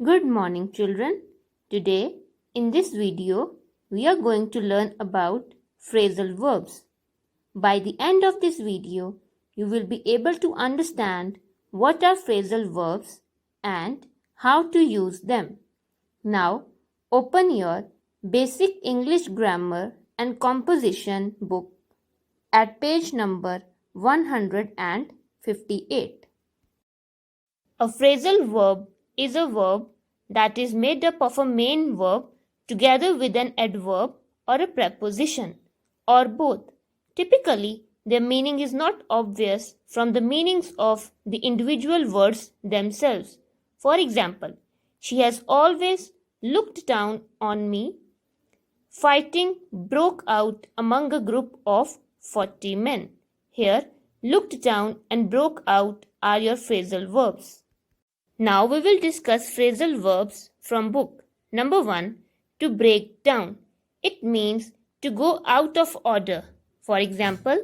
Good morning, children. Today, in this video, we are going to learn about phrasal verbs. By the end of this video, you will be able to understand what are phrasal verbs and how to use them. Now, open your Basic English Grammar and Composition book at page number 158. A phrasal verb is a verb that is made up of a main verb together with an adverb or a preposition, or both. Typically, their meaning is not obvious from the meanings of the individual words themselves. For example, she has always looked down on me. Fighting broke out among a group of 40 men. Here, looked down and broke out are your phrasal verbs. Now we will discuss phrasal verbs from book. Number 1. To break down. It means to go out of order. For example,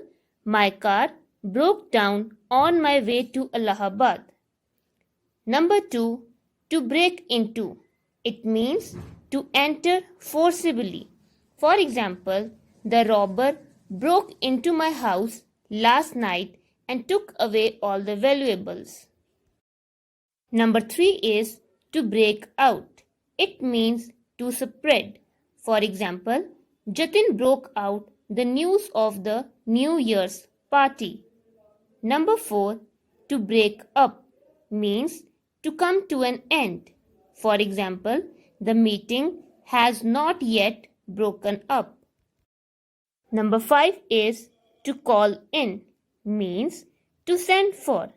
my car broke down on my way to Allahabad. Number 2. To break into. It means to enter forcibly. For example, the robber broke into my house last night and took away all the valuables. Number 3 is to break out. It means to spread. For example, Jatin broke out the news of the New Year's party. Number 4, to break up means to come to an end. For example, the meeting has not yet broken up. Number 5 is to call in means to send for.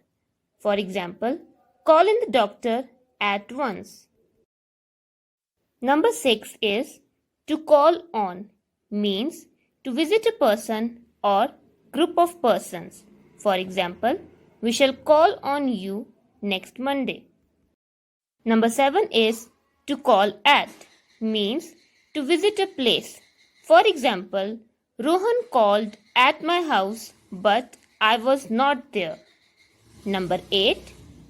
For example, call in the doctor at once. Number 6 is to call on means to visit a person or group of persons. For example, we shall call on you next Monday. Number 7 is to call at means to visit a place. For example, Rohan called at my house but I was not there. Number 8.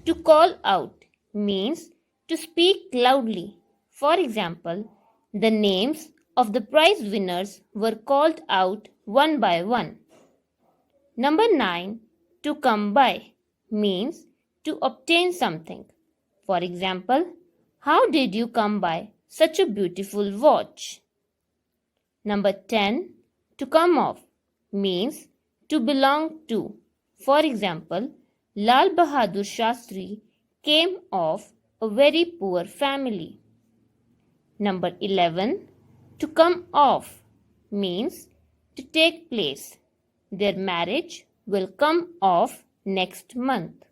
To call out means to speak loudly. For example, the names of the prize winners were called out one by one. Number 9. To come by means to obtain something. For example, how did you come by such a beautiful watch? Number 10. To come off means to belong to. For example, Lal Bahadur Shastri came of a very poor family. Number 11. To come off means to take place. Their marriage will come off next month.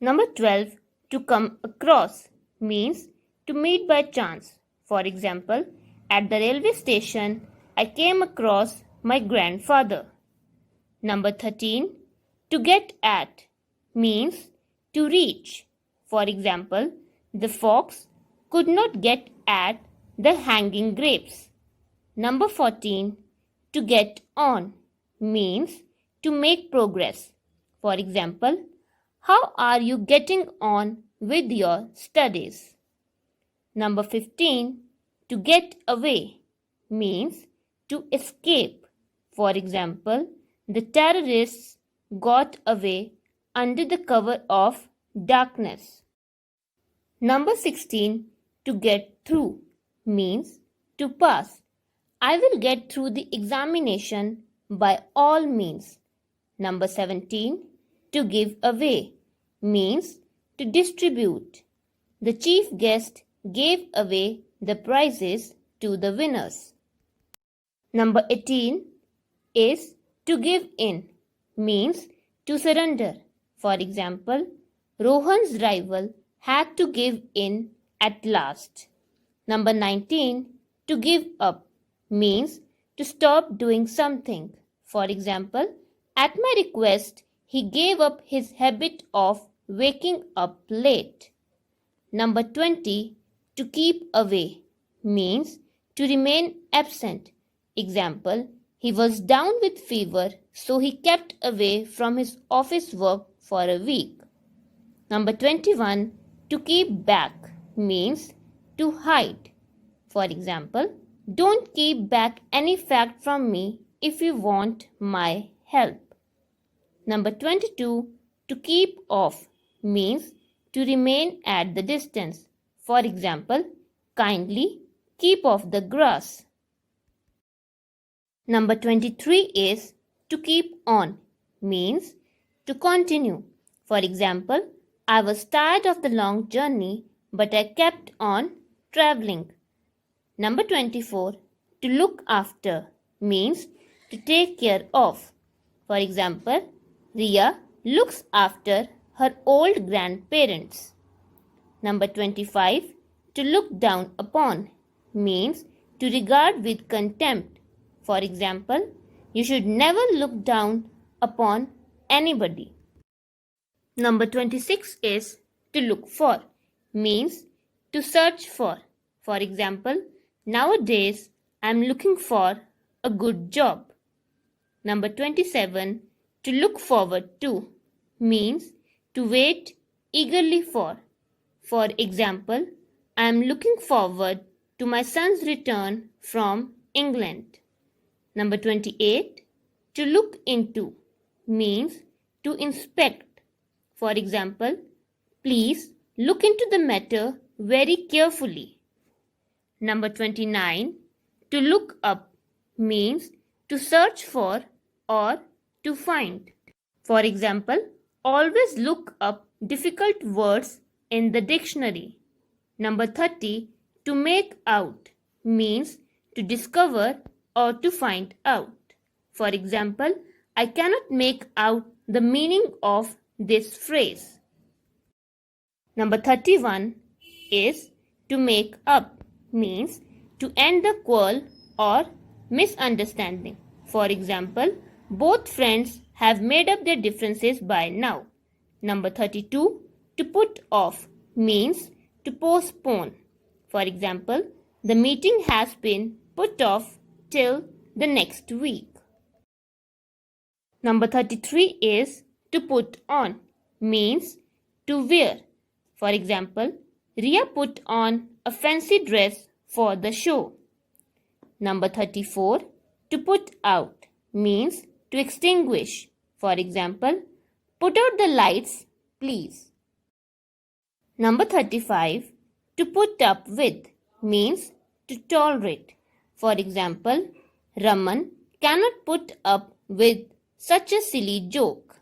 Number 12. To come across means to meet by chance. For example, at the railway station, I came across my grandfather. Number 13. To get at means to reach. For example, the fox could not get at the hanging grapes. Number 14. To get on means to make progress. For example, how are you getting on with your studies? Number 15. To get away means to escape. For example, the terrorists got away under the cover of darkness. Number 16. To get through means to pass. I will get through the examination by all means. Number 17. To give away means to distribute. The chief guest gave away the prizes to the winners. Number 18 is to give in means to surrender. For example, Rohan's rival had to give in at last. Number 19. To give up means to stop doing something. For example, at my request, he gave up his habit of waking up late. Number 20. To keep away means to remain absent. Example, he was down with fever, so he kept away from his office work for a week. Number 21. To keep back means to hide. For example, don't keep back any fact from me if you want my help. Number 22. To keep off means to remain at the distance. For example, kindly keep off the grass. Number 23 is to keep on means to continue. For example, I was tired of the long journey, but I kept on traveling. Number 24. To look after means to take care of. For example, Ria looks after her old grandparents. Number 25. To look down upon means to regard with contempt. For example, you should never look down upon anybody. Number 26 is to look for means to search for. For example, nowadays I am looking for a good job. Number 27. To look forward to means to wait eagerly for. For example, I am looking forward to my son's return from England. Number 28. To look into means to inspect. For example, please look into the matter very carefully. Number 29. To look up means to search for or to find. For example, always look up difficult words in the dictionary. Number 30. To make out means to discover or to find out. For example, I cannot make out the meaning of this phrase. Number 31 is to make up means to end the quarrel or misunderstanding. For example, both friends have made up their differences by now. Number 32. To put off means to postpone. For example, the meeting has been put off till the next week. Number 33 is to put on means to wear. For example, Ria put on a fancy dress for the show. Number 34. To put out means to extinguish. For example, put out the lights, please. Number 35. To put up with means to tolerate. For example, Raman cannot put up with such a silly joke.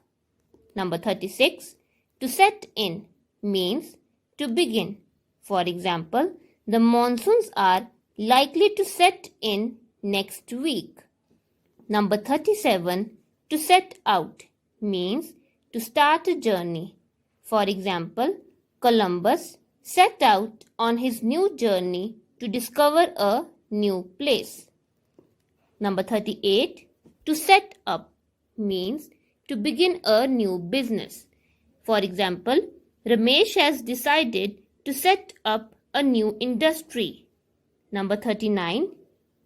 Number 36. To set in means to begin. For example, the monsoons are likely to set in next week. Number 37. To set out means to start a journey. For example, Columbus set out on his new journey to discover a new place. Number 38. To set up means to begin a new business. For example, Ramesh has decided to set up a new industry. Number 39.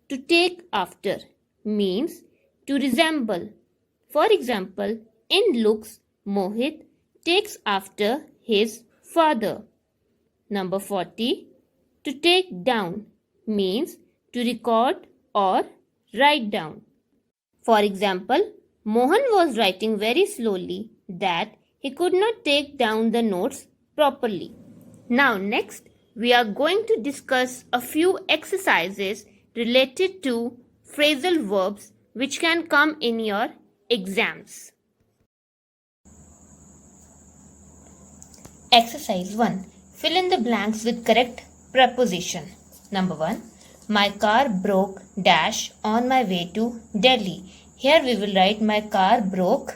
To take after means to resemble. For example, in looks, Mohit takes after his father. Number 40. To take down means to record or write down. For example, Mohan was writing very slowly that he could not take down the notes properly. Now next, we are going to discuss a few exercises related to phrasal verbs which can come in your exams. Exercise 1. Fill in the blanks with correct preposition. Number 1. My car broke dash on my way to Delhi. Here we will write my car broke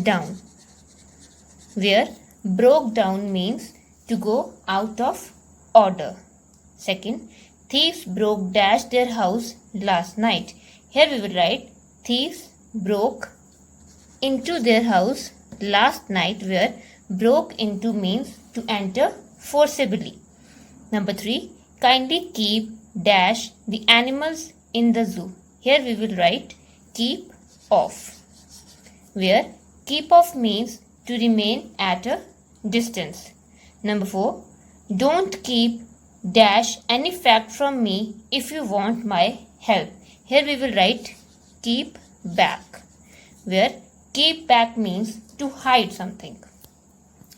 down. Where broke down means to go out of order. Second, thieves broke dash their house last night. Here we will write thieves broke into their house last night, where broke into means to enter forcibly. Number 3, kindly keep dash the animals in the zoo. Here we will write keep off, where keep off means to remain at a distance. Number 4, don't keep dash any fact from me if you want my help. Here we will write keep back, where keep back means to hide something.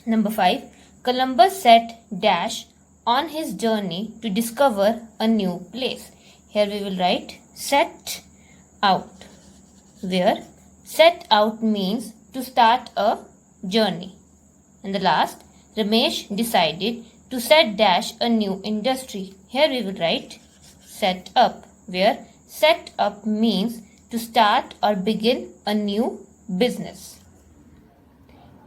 Number 5. Columbus set dash on his journey to discover a new place. Here we will write set out, where set out means to start a journey. And the last, Ramesh decided to set dash a new industry. Here we will write set up, where set up means to start or begin a new business.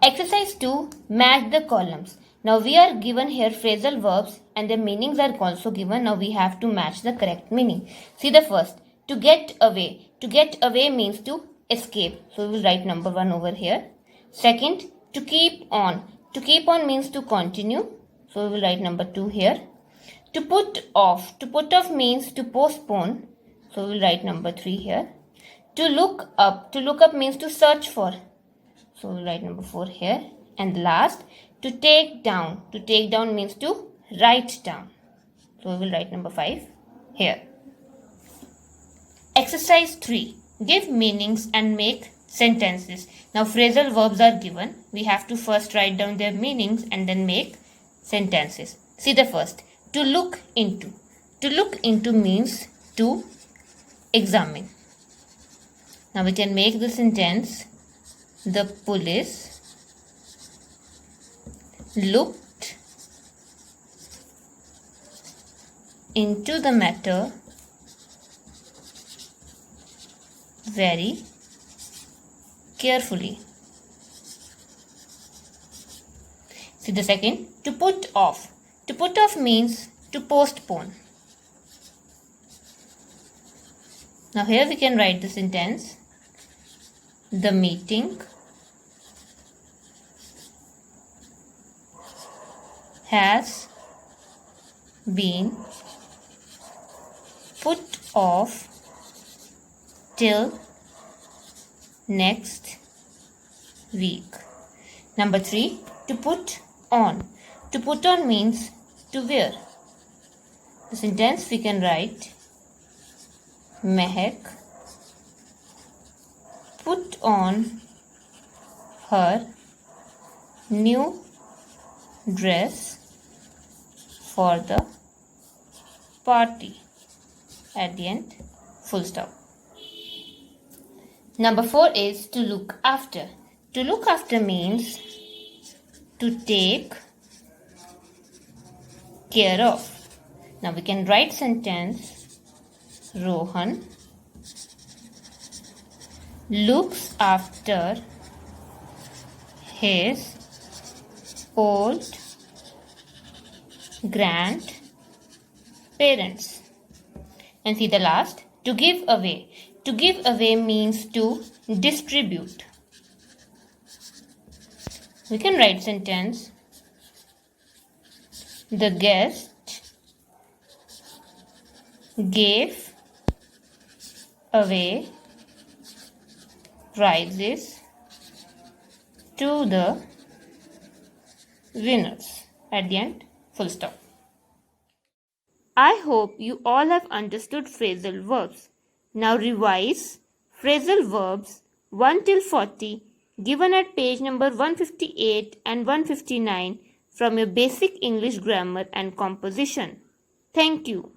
Exercise 2. Match the columns. Now we are given here phrasal verbs and their meanings are also given. Now we have to match the correct meaning. See the first. To get away. To get away means to escape. So we will write number 1 over here. Second, to keep on. To keep on means to continue. So we will write number 2 here. To put off. To put off means to postpone. So we will write number 3 here. To look up. To look up means to search for. So we will write number 4 here. And the last, to take down. To take down means to write down. So we will write number 5 here. Exercise 3. Give meanings and make sentences. Now phrasal verbs are given. We have to first write down their meanings and then make sentences. See the first. To look into. To look into means to examine. Now we can make the sentence. The police looked into the matter very carefully. See the second, to put off. To put off means to postpone. Now here we can write the sentence. The meeting has been put off till next week. Number 3, to put on. To put on means to wear. The sentence we can write, Mehak put on her new dress for the party. At the end, full stop. Number 4 is to look after. To look after means to take care of. Now we can write sentence, Rohan looks after his old grandparents. And see the last, to give away. To give away means to distribute. We can write sentence, the guest gave away prizes to the winners. At the end, full stop. I hope you all have understood phrasal verbs. Now revise phrasal verbs 1 till 40 given at page number 158 and 159 from your basic English grammar and composition. Thank you.